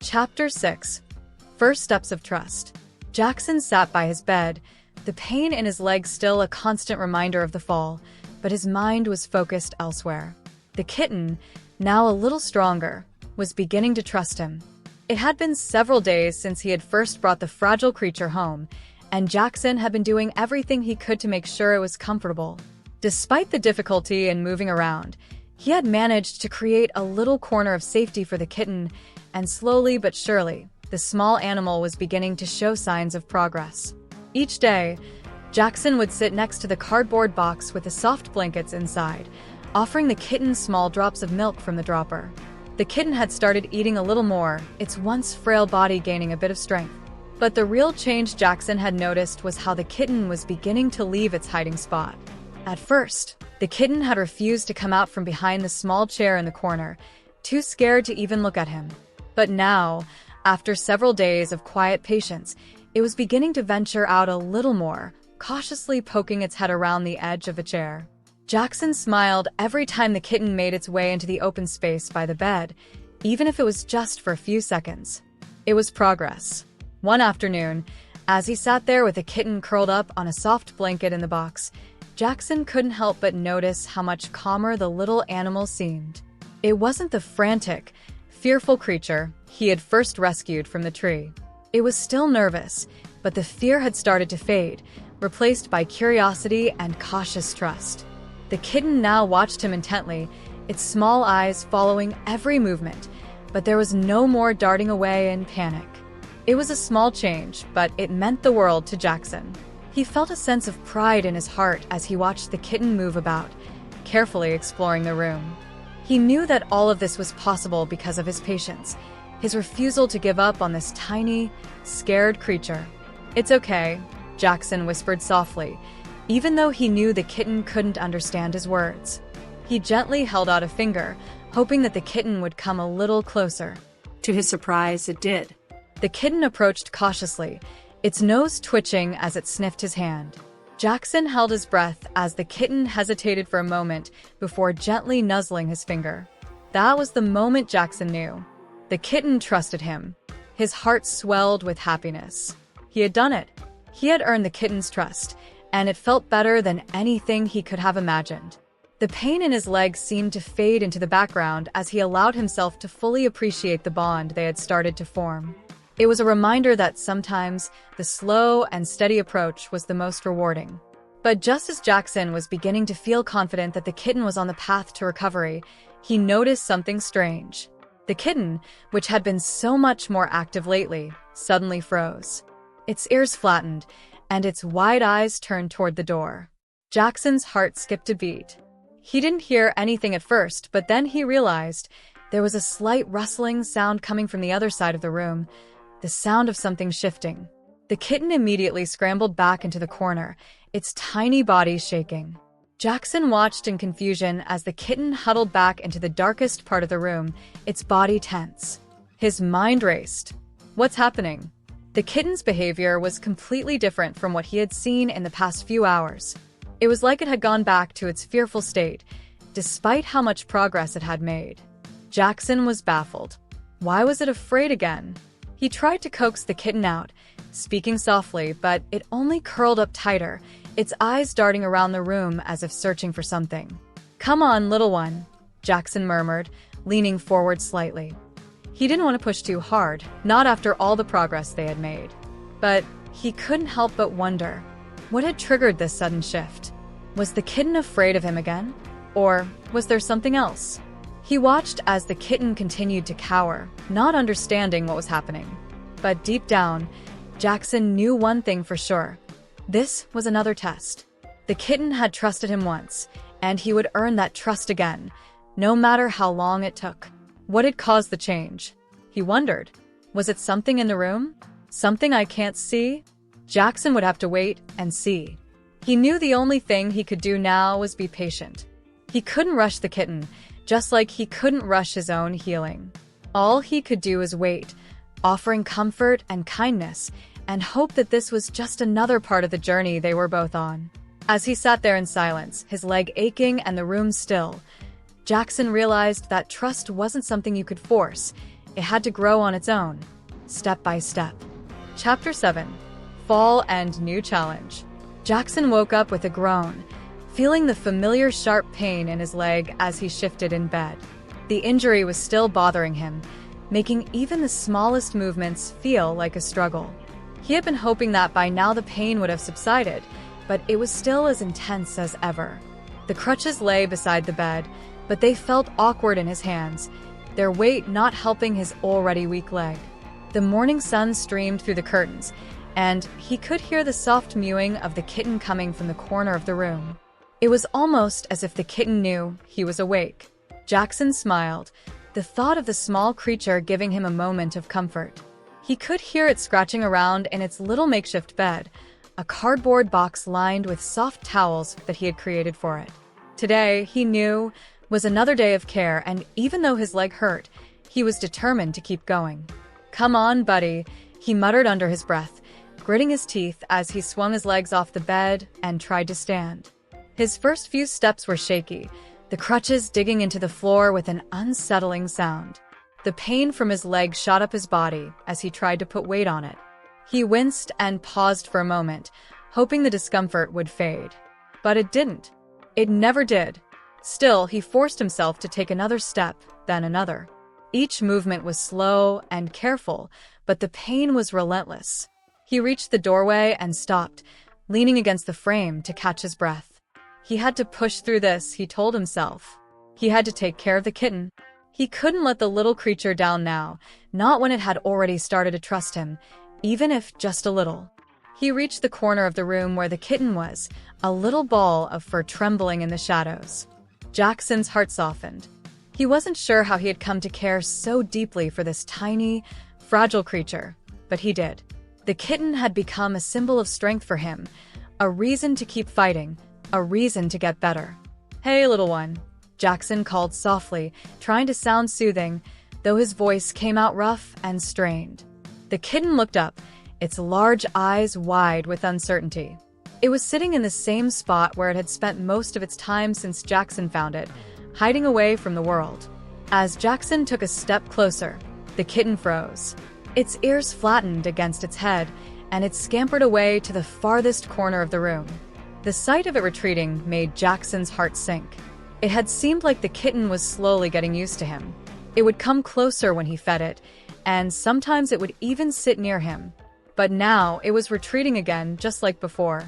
Chapter 6. First Steps of Trust. Jackson sat by his bed, the pain in his leg still a constant reminder of the fall, but his mind was focused elsewhere. The kitten, now a little stronger, was beginning to trust him. It had been several days since he had first brought the fragile creature home, and Jackson had been doing everything he could to make sure it was comfortable. Despite the difficulty in moving around, he had managed to create a little corner of safety for the kitten, and slowly but surely, the small animal was beginning to show signs of progress. Each day, Jackson would sit next to the cardboard box with the soft blankets inside, offering the kitten small drops of milk from the dropper. The kitten had started eating a little more, its once frail body gaining a bit of strength. But the real change Jackson had noticed was how the kitten was beginning to leave its hiding spot. At first, the kitten had refused to come out from behind the small chair in the corner, too scared to even look at him. But now, after several days of quiet patience, it was beginning to venture out a little more, cautiously poking its head around the edge of a chair. Jackson smiled every time the kitten made its way into the open space by the bed, even if it was just for a few seconds. It was progress. One afternoon, as he sat there with the kitten curled up on a soft blanket in the box, Jackson couldn't help but notice how much calmer the little animal seemed. It wasn't the frantic, fearful creature he had first rescued from the tree. It was still nervous, but the fear had started to fade, replaced by curiosity and cautious trust. The kitten now watched him intently, its small eyes following every movement, but there was no more darting away in panic. It was a small change, but it meant the world to Jackson. He felt a sense of pride in his heart as he watched the kitten move about, carefully exploring the room. He knew that all of this was possible because of his patience, his refusal to give up on this tiny, scared creature. "It's okay," Jackson whispered softly, even though he knew the kitten couldn't understand his words. He gently held out a finger, hoping that the kitten would come a little closer. To his surprise, it did. The kitten approached cautiously, its nose twitching as it sniffed his hand. Jackson held his breath as the kitten hesitated for a moment before gently nuzzling his finger. That was the moment Jackson knew. The kitten trusted him. His heart swelled with happiness. He had done it. He had earned the kitten's trust, and it felt better than anything he could have imagined. The pain in his leg seemed to fade into the background as he allowed himself to fully appreciate the bond they had started to form. It was a reminder that sometimes the slow and steady approach was the most rewarding. But just as Jackson was beginning to feel confident that the kitten was on the path to recovery, he noticed something strange. The kitten, which had been so much more active lately, suddenly froze. Its ears flattened, and its wide eyes turned toward the door. Jackson's heart skipped a beat. He didn't hear anything at first, but then he realized there was a slight rustling sound coming from the other side of the room, the sound of something shifting. The kitten immediately scrambled back into the corner, its tiny body shaking. Jackson watched in confusion as the kitten huddled back into the darkest part of the room, its body tense. His mind raced. What's happening? The kitten's behavior was completely different from what he had seen in the past few hours. It was like it had gone back to its fearful state, despite how much progress it had made. Jackson was baffled. Why was it afraid again? He tried to coax the kitten out, speaking softly, but it only curled up tighter, its eyes darting around the room as if searching for something. "Come on, little one," Jackson murmured, leaning forward slightly. He didn't want to push too hard, not after all the progress they had made. But he couldn't help but wonder, what had triggered this sudden shift? Was the kitten afraid of him again? Or was there something else? He watched as the kitten continued to cower, not understanding what was happening. But deep down, Jackson knew one thing for sure. This was another test. The kitten had trusted him once, and he would earn that trust again, no matter how long it took. What had caused the change? He wondered. Was it something in the room? Something I can't see? Jackson would have to wait and see. He knew the only thing he could do now was be patient. He couldn't rush the kitten, just like he couldn't rush his own healing. All he could do was wait, offering comfort and kindness, and hope that this was just another part of the journey they were both on. As he sat there in silence, his leg aching and the room still, Jackson realized that trust wasn't something you could force. It had to grow on its own, step by step. Chapter 7. Fall and New Challenge. Jackson woke up with a groan, feeling the familiar sharp pain in his leg as he shifted in bed. The injury was still bothering him, making even the smallest movements feel like a struggle. He had been hoping that by now the pain would have subsided, but it was still as intense as ever. The crutches lay beside the bed, but they felt awkward in his hands, their weight not helping his already weak leg. The morning sun streamed through the curtains, and he could hear the soft mewing of the kitten coming from the corner of the room. It was almost as if the kitten knew he was awake. Jackson smiled, the thought of the small creature giving him a moment of comfort. He could hear it scratching around in its little makeshift bed, a cardboard box lined with soft towels that he had created for it. Today, he knew, was another day of care, and even though his leg hurt, he was determined to keep going. "Come on, buddy," he muttered under his breath, gritting his teeth as he swung his legs off the bed and tried to stand. His first few steps were shaky, the crutches digging into the floor with an unsettling sound. The pain from his leg shot up his body as he tried to put weight on it. He winced and paused for a moment, hoping the discomfort would fade. But it didn't. It never did. Still, he forced himself to take another step, then another. Each movement was slow and careful, but the pain was relentless. He reached the doorway and stopped, leaning against the frame to catch his breath. He had to push through this, he told himself. He had to take care of the kitten. He couldn't let the little creature down now, not when it had already started to trust him, even if just a little. He reached the corner of the room where the kitten was, a little ball of fur trembling in the shadows. Jackson's heart softened. He wasn't sure how he had come to care so deeply for this tiny, fragile creature, but he did. The kitten had become a symbol of strength for him, a reason to keep fighting, a reason to get better. "Hey, little one," Jackson called softly, trying to sound soothing, though his voice came out rough and strained. The kitten looked up, its large eyes wide with uncertainty. It was sitting in the same spot where it had spent most of its time since Jackson found it, hiding away from the world. As Jackson took a step closer, the kitten froze. Its ears flattened against its head, and it scampered away to the farthest corner of the room. The sight of it retreating made Jackson's heart sink. It had seemed like the kitten was slowly getting used to him. It would come closer when he fed it, and sometimes it would even sit near him. But now it was retreating again, just like before.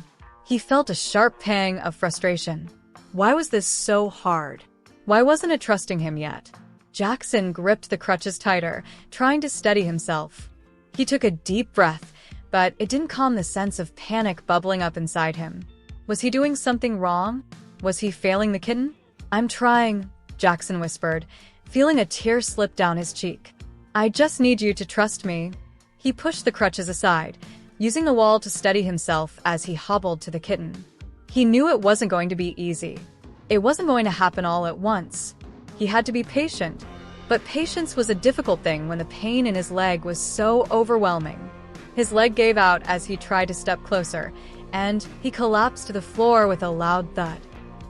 He felt a sharp pang of frustration. Why was this so hard? Why wasn't it trusting him yet? Jackson gripped the crutches tighter, trying to steady himself. He took a deep breath, but it didn't calm the sense of panic bubbling up inside him. Was he doing something wrong? Was he failing the kitten? "I'm trying," Jackson whispered, feeling a tear slip down his cheek. "I just need you to trust me." He pushed the crutches aside, using the wall to steady himself as he hobbled to the kitten. He knew it wasn't going to be easy. It wasn't going to happen all at once. He had to be patient, but patience was a difficult thing when the pain in his leg was so overwhelming. His leg gave out as he tried to step closer, and he collapsed to the floor with a loud thud.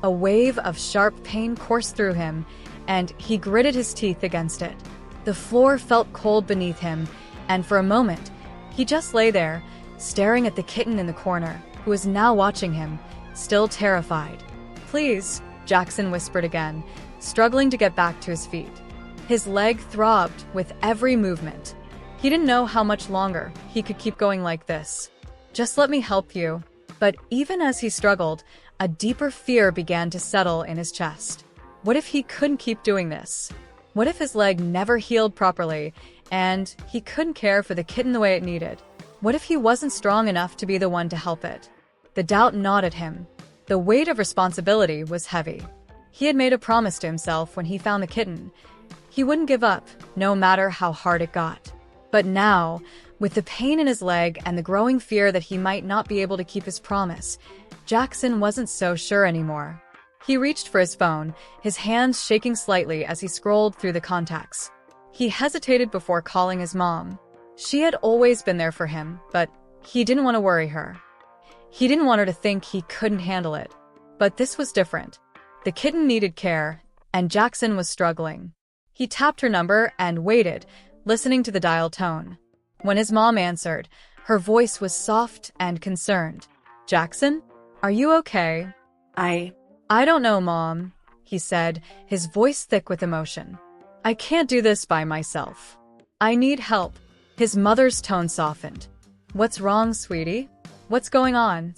A wave of sharp pain coursed through him, and he gritted his teeth against it. The floor felt cold beneath him, and for a moment, he just lay there, staring at the kitten in the corner, who was now watching him, still terrified. "Please," Jackson whispered again, struggling to get back to his feet. His leg throbbed with every movement. He didn't know how much longer he could keep going like this. "Just let me help you." But even as he struggled, a deeper fear began to settle in his chest. What if he couldn't keep doing this? What if his leg never healed properly, and he couldn't care for the kitten the way it needed? What if he wasn't strong enough to be the one to help it? The doubt gnawed at him. The weight of responsibility was heavy. He had made a promise to himself when he found the kitten. He wouldn't give up, no matter how hard it got. But now, with the pain in his leg and the growing fear that he might not be able to keep his promise, Jackson wasn't so sure anymore. He reached for his phone, his hands shaking slightly as he scrolled through the contacts. He hesitated before calling his mom. She had always been there for him, but he didn't want to worry her. He didn't want her to think he couldn't handle it. But this was different. The kitten needed care, and Jackson was struggling. He tapped her number and waited, listening to the dial tone. When his mom answered, her voice was soft and concerned. "Jackson, are you okay?" I don't know, Mom," he said, his voice thick with emotion. "I can't do this by myself. I need help." His mother's tone softened. "What's wrong, sweetie? What's going on?"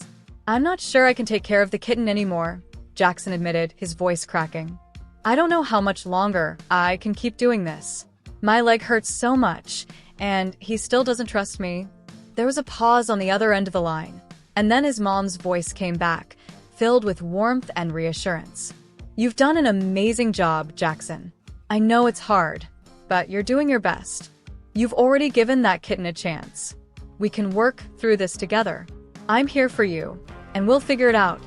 "I'm not sure I can take care of the kitten anymore," Jackson admitted, his voice cracking. "I don't know how much longer I can keep doing this. My leg hurts so much, and he still doesn't trust me." There was a pause on the other end of the line, and then his mom's voice came back, filled with warmth and reassurance. "You've done an amazing job, Jackson. I know it's hard, but you're doing your best. You've already given that kitten a chance. We can work through this together. I'm here for you, and we'll figure it out."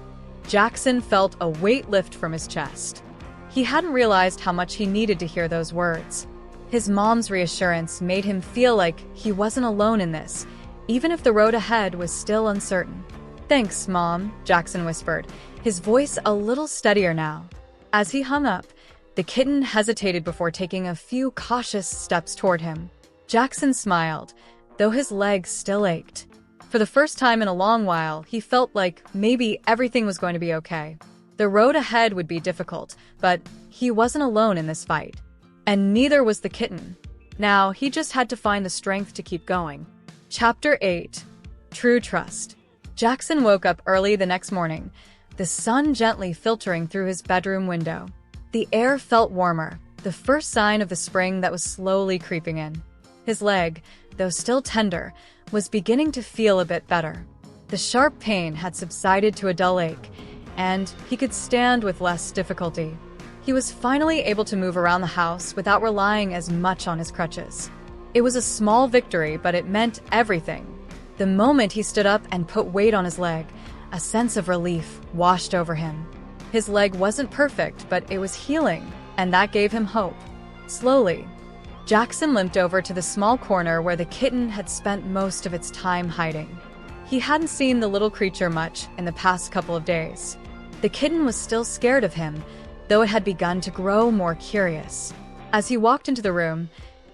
Jackson felt a weight lift from his chest. He hadn't realized how much he needed to hear those words. His mom's reassurance made him feel like he wasn't alone in this, even if the road ahead was still uncertain. "Thanks, Mom," Jackson whispered, his voice a little steadier now. As he hung up, the kitten hesitated before taking a few cautious steps toward him. Jackson smiled, though his legs still ached. For the first time in a long while, he felt like maybe everything was going to be okay. The road ahead would be difficult, but he wasn't alone in this fight. And neither was the kitten. Now, he just had to find the strength to keep going. Chapter 8. True Trust. Jackson woke up early the next morning, the sun gently filtering through his bedroom window. The air felt warmer, the first sign of the spring that was slowly creeping in. His leg, though still tender, was beginning to feel a bit better. The sharp pain had subsided to a dull ache, and he could stand with less difficulty. He was finally able to move around the house without relying as much on his crutches. It was a small victory, but it meant everything. The moment he stood up and put weight on his leg, a sense of relief washed over him. His leg wasn't perfect, but it was healing, and that gave him hope. Slowly, Jackson limped over to the small corner where the kitten had spent most of its time hiding. He hadn't seen the little creature much in the past couple of days. The kitten was still scared of him, though it had begun to grow more curious. As he walked into the room,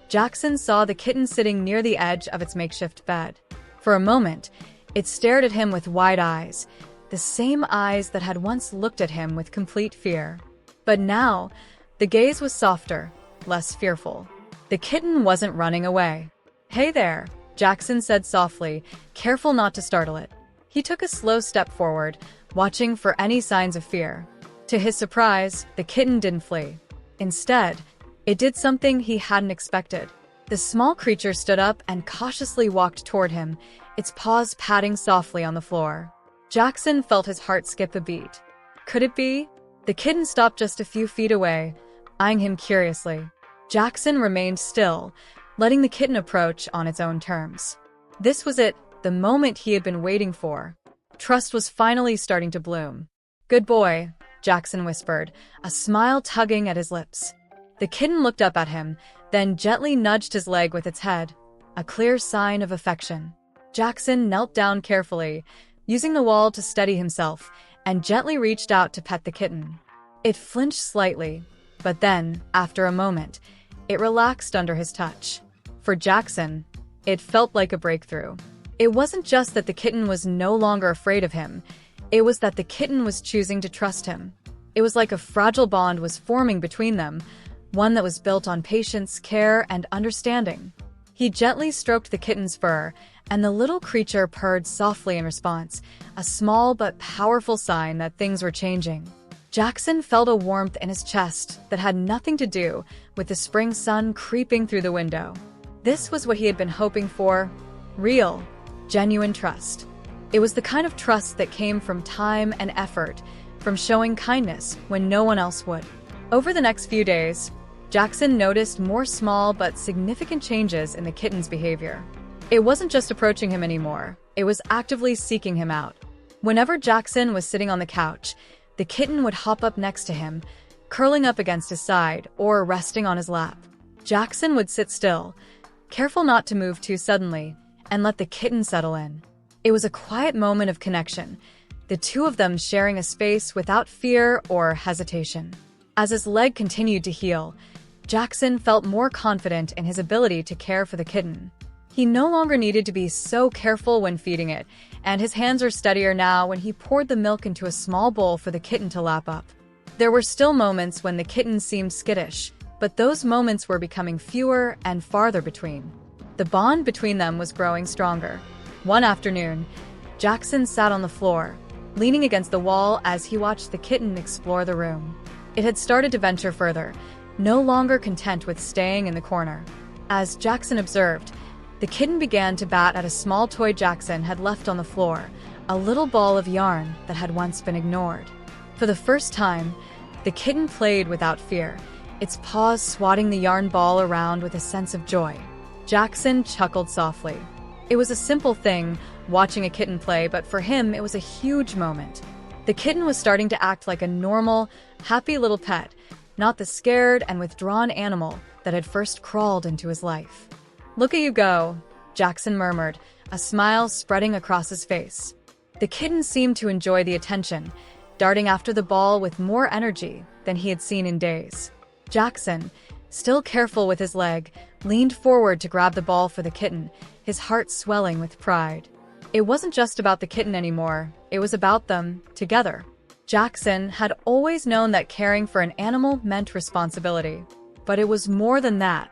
Jackson saw the kitten sitting near the edge of its makeshift bed. For a moment, it stared at him with wide eyes, the same eyes that had once looked at him with complete fear. But now, the gaze was softer, less fearful. The kitten wasn't running away. "Hey there," Jackson said softly, careful not to startle it. He took a slow step forward, watching for any signs of fear. To his surprise, the kitten didn't flee. Instead, it did something he hadn't expected. The small creature stood up and cautiously walked toward him, its paws patting softly on the floor. Jackson felt his heart skip a beat. Could it be? The kitten stopped just a few feet away, eyeing him curiously. Jackson remained still, letting the kitten approach on its own terms. This was it, the moment he had been waiting for. Trust was finally starting to bloom. "Good boy," Jackson whispered, a smile tugging at his lips. The kitten looked up at him, then gently nudged his leg with its head, a clear sign of affection. Jackson knelt down carefully, using the wall to steady himself, and gently reached out to pet the kitten. It flinched slightly, but then, after a moment, it relaxed under his touch. For Jackson, it felt like a breakthrough. It wasn't just that the kitten was no longer afraid of him, it was that the kitten was choosing to trust him. It was like a fragile bond was forming between them, one that was built on patience, care, and understanding. He gently stroked the kitten's fur, and the little creature purred softly in response, a small but powerful sign that things were changing. Jackson felt a warmth in his chest that had nothing to do with the spring sun creeping through the window. This was what he had been hoping for: real, genuine trust. It was the kind of trust that came from time and effort, from showing kindness when no one else would. Over the next few days, Jackson noticed more small but significant changes in the kitten's behavior. It wasn't just approaching him anymore, it was actively seeking him out. Whenever Jackson was sitting on the couch, the kitten would hop up next to him, curling up against his side or resting on his lap. Jackson would sit still, careful not to move too suddenly, and let the kitten settle in. It was a quiet moment of connection, the two of them sharing a space without fear or hesitation. As his leg continued to heal, Jackson felt more confident in his ability to care for the kitten. He no longer needed to be so careful when feeding it, and his hands were steadier now when he poured the milk into a small bowl for the kitten to lap up. There were still moments when the kitten seemed skittish, but those moments were becoming fewer and farther between. The bond between them was growing stronger. One afternoon, Jackson sat on the floor, leaning against the wall as he watched the kitten explore the room. It had started to venture further, no longer content with staying in the corner. As Jackson observed, the kitten began to bat at a small toy Jackson had left on the floor, a little ball of yarn that had once been ignored. For the first time, the kitten played without fear, its paws swatting the yarn ball around with a sense of joy. Jackson chuckled softly. It was a simple thing, watching a kitten play, but for him it was a huge moment. The kitten was starting to act like a normal, happy little pet, not the scared and withdrawn animal that had first crawled into his life. "Look at you go," Jackson murmured, a smile spreading across his face. The kitten seemed to enjoy the attention, darting after the ball with more energy than he had seen in days. Jackson, still careful with his leg, leaned forward to grab the ball for the kitten, his heart swelling with pride. It wasn't just about the kitten anymore, it was about them, together. Jackson had always known that caring for an animal meant responsibility. But it was more than that.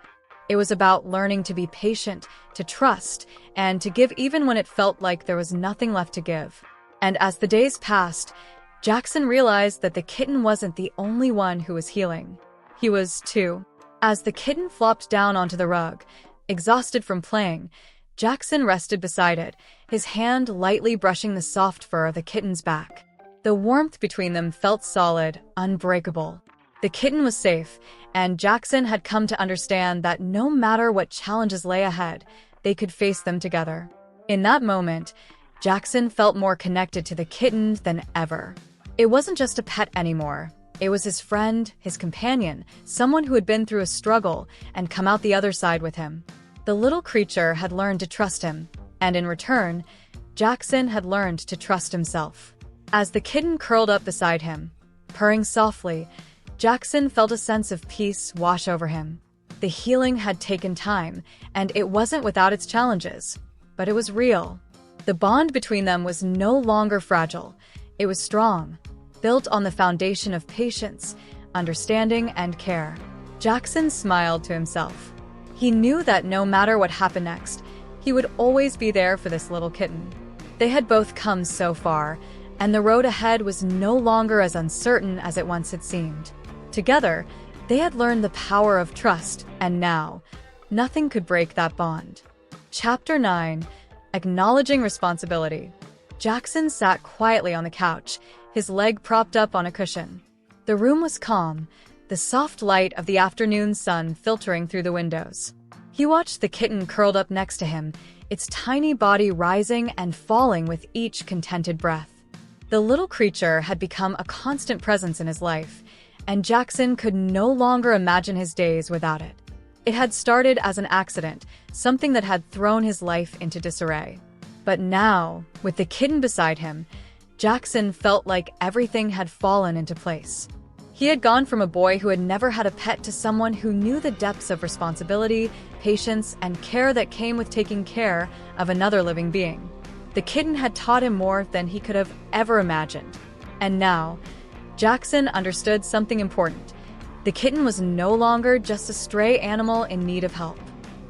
It was about learning to be patient, to trust, and to give even when it felt like there was nothing left to give. And as the days passed, Jackson realized that the kitten wasn't the only one who was healing. He was, too. As the kitten flopped down onto the rug, exhausted from playing, Jackson rested beside it, his hand lightly brushing the soft fur of the kitten's back. The warmth between them felt solid, unbreakable. The kitten was safe, and Jackson had come to understand that no matter what challenges lay ahead, they could face them together. In that moment, Jackson felt more connected to the kitten than ever. It wasn't just a pet anymore. It was his friend, his companion, someone who had been through a struggle and come out the other side with him. The little creature had learned to trust him, and in return, Jackson had learned to trust himself. As the kitten curled up beside him, purring softly, Jackson felt a sense of peace wash over him. The healing had taken time, and it wasn't without its challenges, but it was real. The bond between them was no longer fragile. It was strong, built on the foundation of patience, understanding, and care. Jackson smiled to himself. He knew that no matter what happened next, he would always be there for this little kitten. They had both come so far, and the road ahead was no longer as uncertain as it once had seemed. Together, they had learned the power of trust, and now, nothing could break that bond. Chapter 9: Acknowledging Responsibility. Jackson sat quietly on the couch, his leg propped up on a cushion. The room was calm, the soft light of the afternoon sun filtering through the windows. He watched the kitten curled up next to him, its tiny body rising and falling with each contented breath. The little creature had become a constant presence in his life, and Jackson could no longer imagine his days without it. It had started as an accident, something that had thrown his life into disarray. But now, with the kitten beside him, Jackson felt like everything had fallen into place. He had gone from a boy who had never had a pet to someone who knew the depths of responsibility, patience, and care that came with taking care of another living being. The kitten had taught him more than he could have ever imagined. And now, Jackson understood something important. The kitten was no longer just a stray animal in need of help.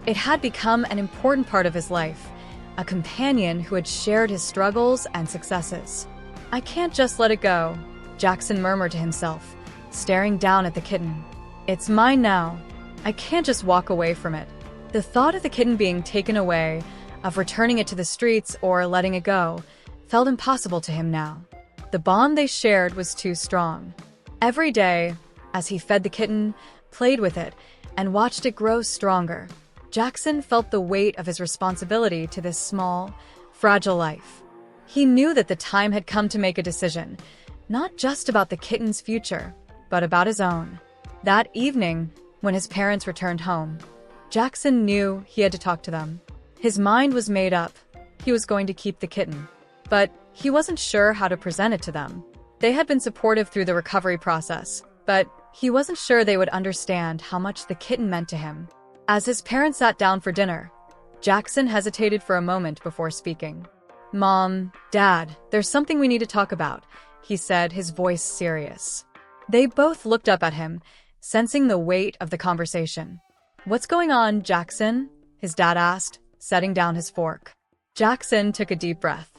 It had become an important part of his life, a companion who had shared his struggles and successes. "I can't just let it go," Jackson murmured to himself, staring down at the kitten. "It's mine now. I can't just walk away from it." The thought of the kitten being taken away, of returning it to the streets or letting it go, felt impossible to him now. The bond they shared was too strong. Every day, as he fed the kitten, played with it, and watched it grow stronger, Jackson felt the weight of his responsibility to this small, fragile life. He knew that the time had come to make a decision, not just about the kitten's future, but about his own. That evening, when his parents returned home, Jackson knew he had to talk to them. His mind was made up. He was going to keep the kitten. But he wasn't sure how to present it to them. They had been supportive through the recovery process, but he wasn't sure they would understand how much the kitten meant to him. As his parents sat down for dinner, Jackson hesitated for a moment before speaking. "Mom, Dad, there's something we need to talk about," he said, his voice serious. They both looked up at him, sensing the weight of the conversation. "What's going on, Jackson?" his dad asked, setting down his fork. Jackson took a deep breath.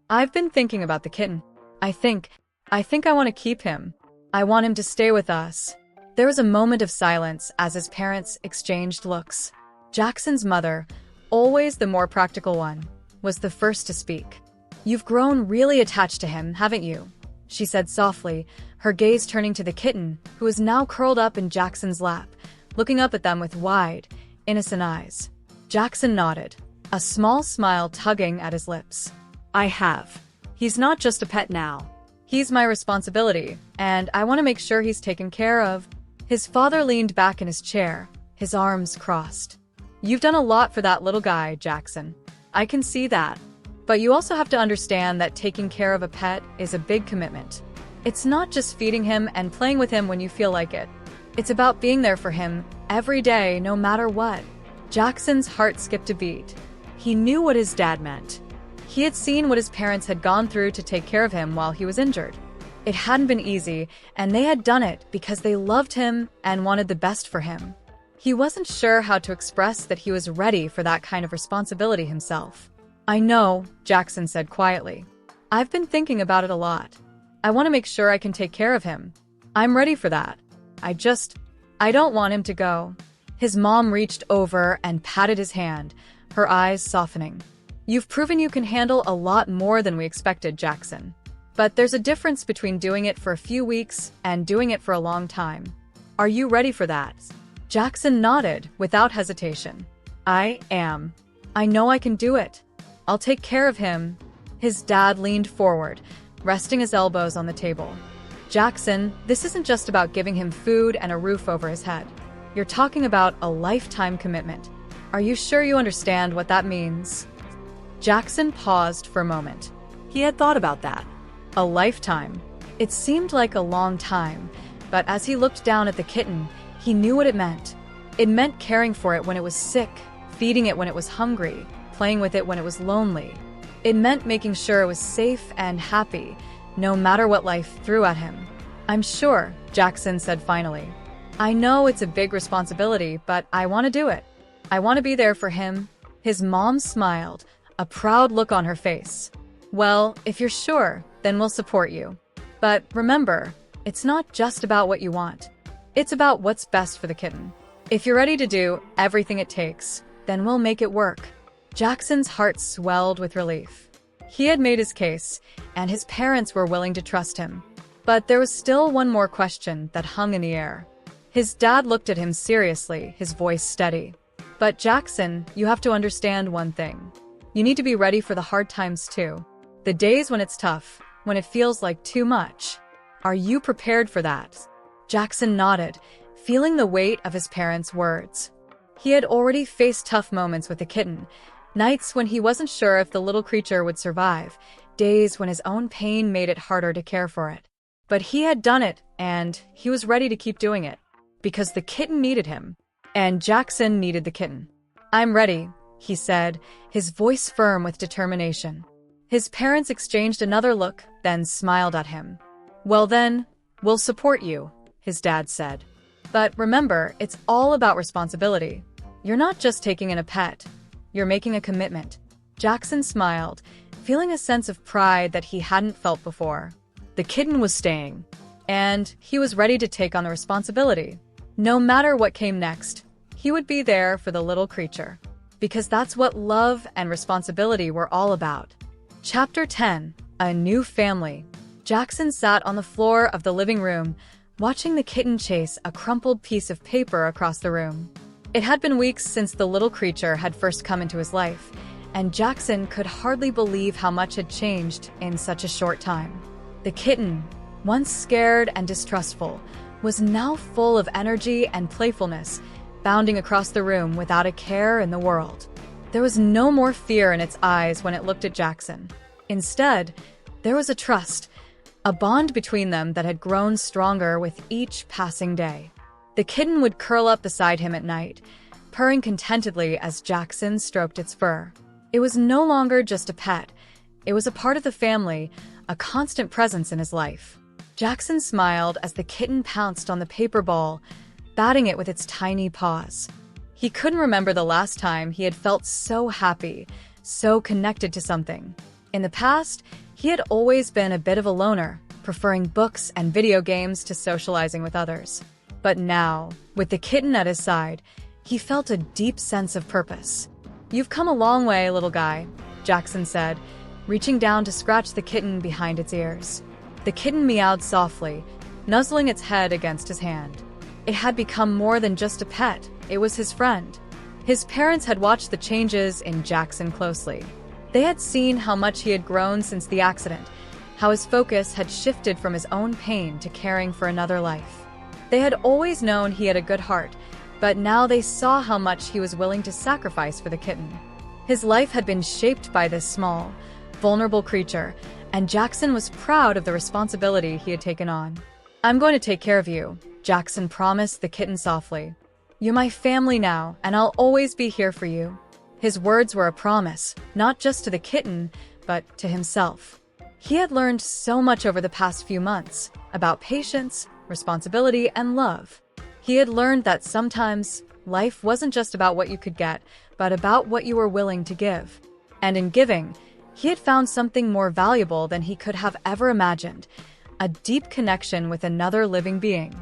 "I've been thinking about the kitten. I think I want to keep him. I want him to stay with us." There was a moment of silence as his parents exchanged looks. Jackson's mother, always the more practical one, was the first to speak. "You've grown really attached to him, haven't you?" she said softly, her gaze turning to the kitten, who was now curled up in Jackson's lap, looking up at them with wide, innocent eyes. Jackson nodded, a small smile tugging at his lips. "I have. He's not just a pet now. He's my responsibility, and I want to make sure he's taken care of." His father leaned back in his chair, his arms crossed. "You've done a lot for that little guy, Jackson. I can see that. But you also have to understand that taking care of a pet is a big commitment. It's not just feeding him and playing with him when you feel like it. It's about being there for him every day, no matter what." Jackson's heart skipped a beat. He knew what his dad meant. He had seen what his parents had gone through to take care of him while he was injured. It hadn't been easy, and they had done it because they loved him and wanted the best for him. He wasn't sure how to express that he was ready for that kind of responsibility himself. "I know," Jackson said quietly. "I've been thinking about it a lot. I want to make sure I can take care of him. I'm ready for that. I don't want him to go." His mom reached over and patted his hand, her eyes softening. "You've proven you can handle a lot more than we expected, Jackson. But there's a difference between doing it for a few weeks and doing it for a long time. Are you ready for that?" Jackson nodded without hesitation. "I am. I know I can do it. I'll take care of him." His dad leaned forward, resting his elbows on the table. Jackson, this isn't just about giving him food and a roof over his head. You're talking about a lifetime commitment. Are you sure you understand what that means? Jackson paused for a moment. He had thought about that. A lifetime. It seemed like a long time, but as he looked down at the kitten, he knew what it meant. It meant caring for it when it was sick, feeding it when it was hungry, playing with it when it was lonely. It meant making sure it was safe and happy, no matter what life threw at him. I'm sure, Jackson said finally. I know it's a big responsibility, but I want to do it. I want to be there for him. His mom smiled, a proud look on her face. Well, if you're sure, then we'll support you. But remember, it's not just about what you want. It's about what's best for the kitten. If you're ready to do everything it takes, then we'll make it work. Jackson's heart swelled with relief. He had made his case, and his parents were willing to trust him. But there was still one more question that hung in the air. His dad looked at him seriously, his voice steady. But Jackson, you have to understand one thing. You need to be ready for the hard times too. The days when it's tough, when it feels like too much. Are you prepared for that? Jackson nodded, feeling the weight of his parents' words. He had already faced tough moments with the kitten, nights when he wasn't sure if the little creature would survive, days when his own pain made it harder to care for it. But he had done it, and he was ready to keep doing it, because the kitten needed him, and Jackson needed the kitten. I'm ready, he said, his voice firm with determination. His parents exchanged another look, then smiled at him. Well then, we'll support you, his dad said. But remember, it's all about responsibility. You're not just taking in a pet. You're making a commitment. Jackson smiled, feeling a sense of pride that he hadn't felt before. The kitten was staying, and he was ready to take on the responsibility. No matter what came next, he would be there for the little creature. Because that's what love and responsibility were all about. Chapter 10. A New Family. Jackson sat on the floor of the living room, watching the kitten chase a crumpled piece of paper across the room. It had been weeks since the little creature had first come into his life, and Jackson could hardly believe how much had changed in such a short time. The kitten, once scared and distrustful, was now full of energy and playfulness, bounding across the room without a care in the world. There was no more fear in its eyes when it looked at Jackson. Instead, there was a trust, a bond between them that had grown stronger with each passing day. The kitten would curl up beside him at night, purring contentedly as Jackson stroked its fur. It was no longer just a pet. It was a part of the family, a constant presence in his life. Jackson smiled as the kitten pounced on the paper ball, batting it with its tiny paws. He couldn't remember the last time he had felt so happy, so connected to something. In the past, he had always been a bit of a loner, preferring books and video games to socializing with others. But now, with the kitten at his side, he felt a deep sense of purpose. You've come a long way, little guy, Jackson said, reaching down to scratch the kitten behind its ears. The kitten meowed softly, nuzzling its head against his hand. It had become more than just a pet, it was his friend. His parents had watched the changes in Jackson closely. They had seen how much he had grown since the accident, how his focus had shifted from his own pain to caring for another life. They had always known he had a good heart, but now they saw how much he was willing to sacrifice for the kitten. His life had been shaped by this small, vulnerable creature, and Jackson was proud of the responsibility he had taken on. I'm going to take care of you, Jackson promised the kitten softly. You're my family now, and I'll always be here for you. His words were a promise, not just to the kitten, but to himself. He had learned so much over the past few months about patience, responsibility, and love. He had learned that sometimes life wasn't just about what you could get, but about what you were willing to give. And in giving, he had found something more valuable than he could have ever imagined, a deep connection with another living being.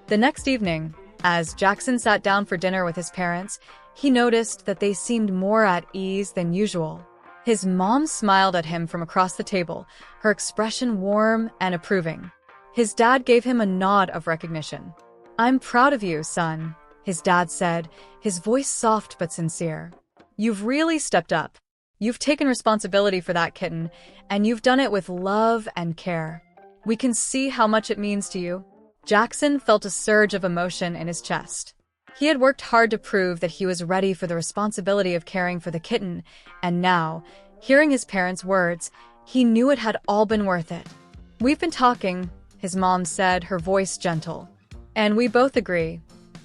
The next evening, as Jackson sat down for dinner with his parents, he noticed that they seemed more at ease than usual. His mom smiled at him from across the table, her expression warm and approving. His dad gave him a nod of recognition. I'm proud of you, son, his dad said, his voice soft but sincere. You've really stepped up. You've taken responsibility for that kitten, and you've done it with love and care. We can see how much it means to you." Jackson felt a surge of emotion in his chest. He had worked hard to prove that he was ready for the responsibility of caring for the kitten, and now, hearing his parents' words, he knew it had all been worth it. "We've been talking," his mom said, her voice gentle. "And we both agree.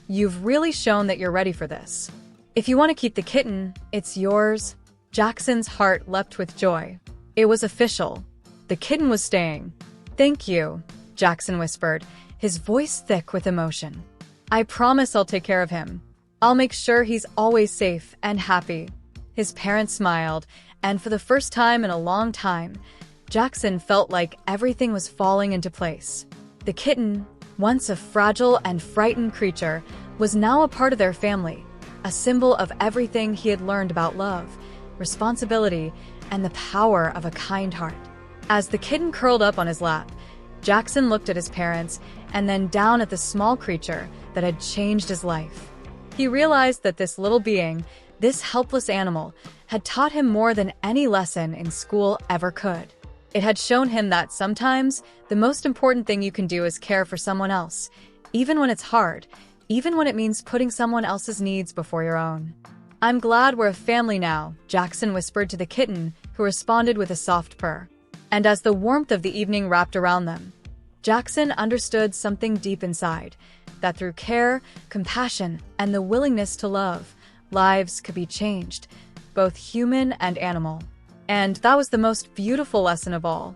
You've really shown that you're ready for this. If you want to keep the kitten, it's yours." Jackson's heart leapt with joy. It was official. The kitten was staying. "Thank you," Jackson whispered, his voice thick with emotion. "I promise I'll take care of him. I'll make sure he's always safe and happy." His parents smiled, and for the first time in a long time, Jackson felt like everything was falling into place. The kitten, once a fragile and frightened creature, was now a part of their family, a symbol of everything he had learned about love, responsibility, and the power of a kind heart. As the kitten curled up on his lap, Jackson looked at his parents and then down at the small creature that had changed his life. He realized that this little being, this helpless animal, had taught him more than any lesson in school ever could. It had shown him that sometimes the most important thing you can do is care for someone else, even when it's hard, even when it means putting someone else's needs before your own. "I'm glad we're a family now," Jackson whispered to the kitten, who responded with a soft purr. And as the warmth of the evening wrapped around them, Jackson understood something deep inside, that through care, compassion, and the willingness to love, lives could be changed, both human and animal. And that was the most beautiful lesson of all.